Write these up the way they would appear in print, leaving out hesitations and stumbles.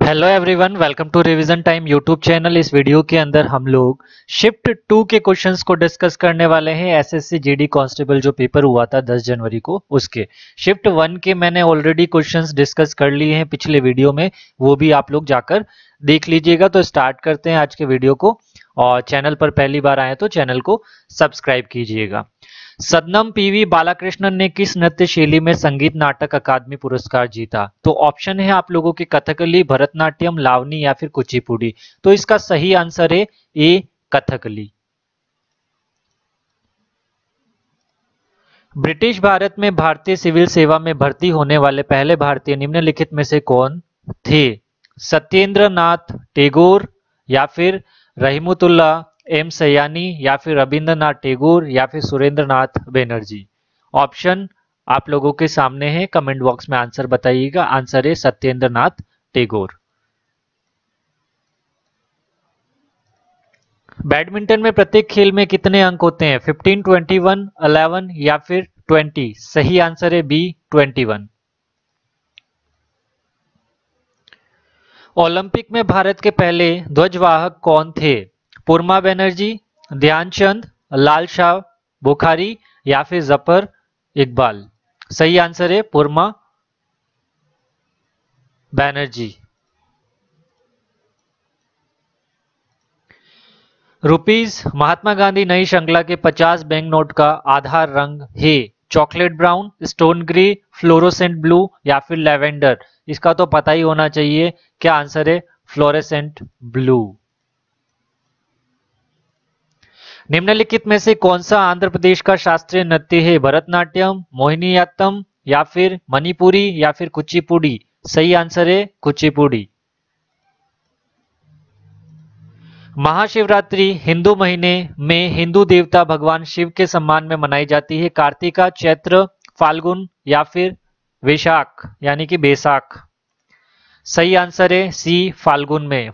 Hello everyone, welcome to revision time YouTube channel. इस video के अंदर हम लोग शिफ्ट 2 के क्वेश्चंस को डिस्कस करने वाले हैं। एसएससी जीडी कांस्टेबल जो पेपर हुआ था 10 जनवरी को, उसके शिफ्ट 1 के मैंने ऑलरेडी क्वेश्चंस डिस्कस कर लिए हैं पिछले वीडियो में, वो भी आप लोग जाकर देख लीजिएगा। तो स्टार्ट करते हैं आज के वीडियो को, और चैनल पर पहली बार आए तो चैनल को सब्सक्राइब कीजिएगा। सदनम पीवी बालाकृष्णन ने किस नृत्य शैली में संगीत नाटक अकादमी पुरस्कार जीता? तो ऑप्शन है आप लोगों के कथकली, भरतनाट्यम, लावनी या फिर कुचिपुड़ी। तो इसका सही आंसर है ए, कथकली। ब्रिटिश भारत में भारतीय सिविल सेवा में भर्ती होने वाले पहले भारतीय निम्नलिखित में से कौन थे? सत्येंद्र नाथ टैगोर या फिर रहीमतुल्ला एम सयानी या फिर रविंद्रनाथ टैगोर या फिर सुरेंद्र नाथ बनर्जी। ऑप्शन आप लोगों के सामने है, कमेंट बॉक्स में आंसर बताइएगा। आंसर है सत्येंद्र नाथ टैगोर। बैडमिंटन में प्रत्येक खेल में कितने अंक होते हैं? 15, 21, 11 या फिर 20? सही आंसर है बी, 21। ओलंपिक में भारत के पहले ध्वजवाहक कौन थे? पुरमा बनर्जी, ध्यानचंद, लाल शाह बुखारी या फिर जफर इकबाल। सही आंसर है पुरमा बनर्जी। रुपीज महात्मा गांधी नई श्रृंखला के 50 बैंक नोट का आधार रंग है? Chocolate brown, stone grey, fluorescent blue या फिर लेवेंडर। इसका तो पता ही होना चाहिए, क्या आंसर है? Fluorescent blue. निम्नलिखित में से कौन सा आंध्र प्रदेश का शास्त्रीय नृत्य है? भरतनाट्यम, मोहिनीअट्टम या फिर मणिपुरी या फिर कुचिपुड़ी। सही आंसर है कुचिपुड़ी। महाशिवरात्रि हिंदू महीने में हिंदू देवता भगवान शिव के सम्मान में मनाई जाती है? कार्तिका, चैत्र, फाल्गुन या फिर वैशाख यानी कि बैसाख। सही आंसर है सी, फाल्गुन में,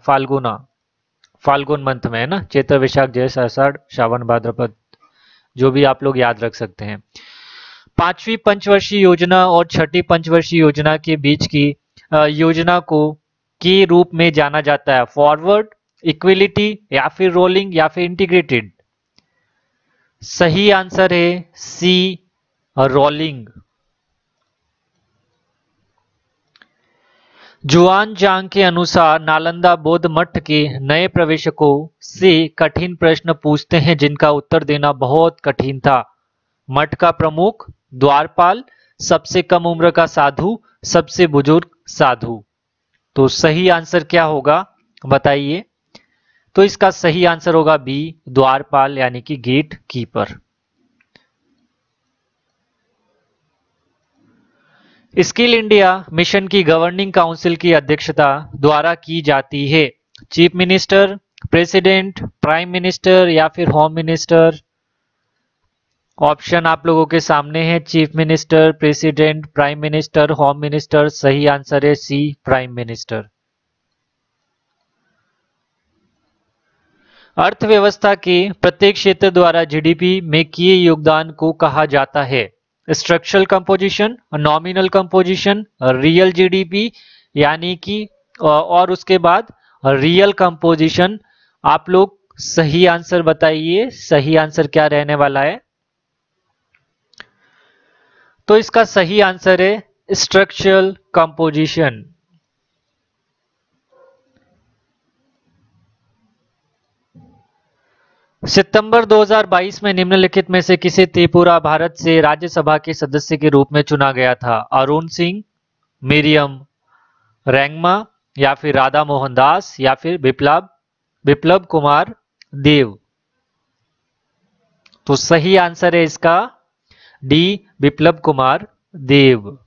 फाल्गुन मंथ में है ना। चैत्र, वैशाख, ज्येष्ठ, आषाढ़, श्रावण, भाद्रपद, जो भी आप लोग याद रख सकते हैं। 5वीं पंचवर्षीय योजना और 6ठी पंचवर्षीय योजना के बीच की योजना को के रूप में जाना जाता है? फॉरवर्ड, इक्विलिटी या फिर रोलिंग या फिर इंटीग्रेटेड। सही आंसर है सी, रोलिंग। जुआन जांग के अनुसार नालंदा बौद्ध मठ के नए प्रवेशकों से कठिन प्रश्न पूछते हैं जिनका उत्तर देना बहुत कठिन था। मठ का प्रमुख, द्वारपाल, सबसे कम उम्र का साधु, सबसे बुजुर्ग साधु। तो सही आंसर क्या होगा बताइए? तो इसका सही आंसर होगा बी, द्वारपाल यानी कि gatekeeper. Skill India mission की गवर्निंग काउंसिल की अध्यक्षता द्वारा की जाती है? Chief minister, president, prime minister या फिर होम मिनिस्टर। ऑप्शन आप लोगों के सामने है, chief minister, president, prime minister, home minister. सही आंसर है सी, प्राइम मिनिस्टर। अर्थव्यवस्था के प्रत्येक क्षेत्र द्वारा जीडीपी में किए योगदान को कहा जाता है? Structural composition, nominal composition, real GDP यानी कि और उसके बाद रियल कंपोजिशन। आप लोग सही आंसर बताइए, सही आंसर क्या रहने वाला है? तो इसका सही आंसर है स्ट्रक्चरल कंपोजिशन। सितंबर 2022 में निम्नलिखित में से किसे त्रिपुरा भारत से राज्यसभा के सदस्य के रूप में चुना गया था? अरुण सिंह, मिरियम रैंगमा या फिर राधा मोहन दास या फिर बिप्लब कुमार देव। तो सही आंसर है इसका डी, बिप्लब कुमार देव।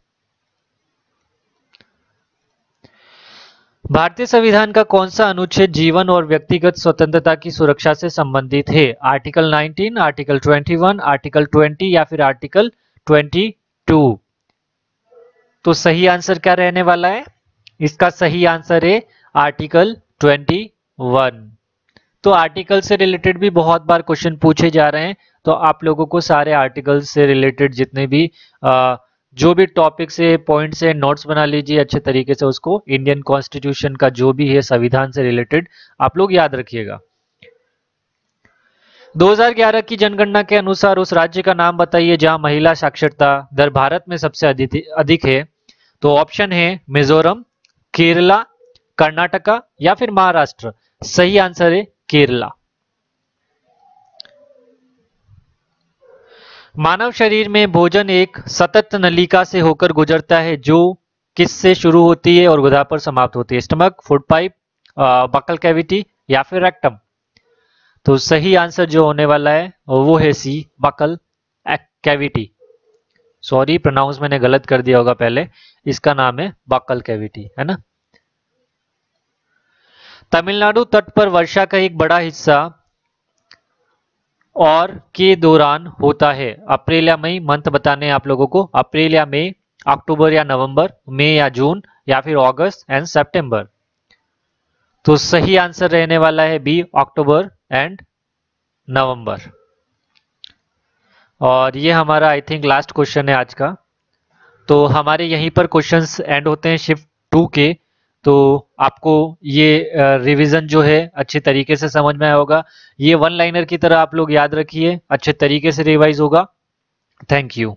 भारतीय संविधान का कौन सा अनुच्छेद जीवन और व्यक्तिगत स्वतंत्रता की सुरक्षा से संबंधित है? आर्टिकल 19, आर्टिकल 21, आर्टिकल 20 या फिर आर्टिकल 22। तो सही आंसर क्या रहने वाला है? इसका सही आंसर है आर्टिकल 21। तो आर्टिकल से रिलेटेड भी बहुत बार क्वेश्चन पूछे जा रहे हैं, तो आप लोगों को सारे आर्टिकल से रिलेटेड जितने भी जो भी टॉपिक से पॉइंट से नोट्स बना लीजिए अच्छे तरीके से, उसको इंडियन कॉन्स्टिट्यूशन का जो भी है संविधान से रिलेटेड आप लोग याद रखिएगा। 2011 की जनगणना के अनुसार उस राज्य का नाम बताइए जहां महिला साक्षरता दर भारत में सबसे अधिक है। तो ऑप्शन है मिजोरम, केरला, कर्नाटका या फिर महाराष्ट्र। सही आंसर है केरला। मानव शरीर में भोजन एक सतत नलिका से होकर गुजरता है जो किससे शुरू होती है और गुदा पर समाप्त होती है? Stomach, food pipe, buccal cavity या फिर रेक्टम। तो सही आंसर जो होने वाला है वो है सी, बकल कैविटी। सॉरी, प्रोनाउंस मैंने गलत कर दिया होगा पहले, इसका नाम है बकल कैविटी, है ना। तमिलनाडु तट पर वर्षा का एक बड़ा हिस्सा और के दौरान होता है। अप्रैल या मई, मंथ बताने हैं आप लोगों को। अप्रैल या मई, अक्टूबर या नवंबर, मई या जून या फिर अगस्त एंड सितंबर। तो सही आंसर रहने वाला है बी, अक्टूबर एंड नवंबर। और ये हमारा आई थिंक लास्ट क्वेश्चन है आज का। तो हमारे यहीं पर क्वेश्चंस एंड होते हैं शिफ्ट 2 के। तो आपको ये रिवीजन जो है अच्छे तरीके से समझ में आया होगा। ये वन लाइनर की तरह आप लोग याद रखिए, अच्छे तरीके से रिवाइज होगा। Thank you.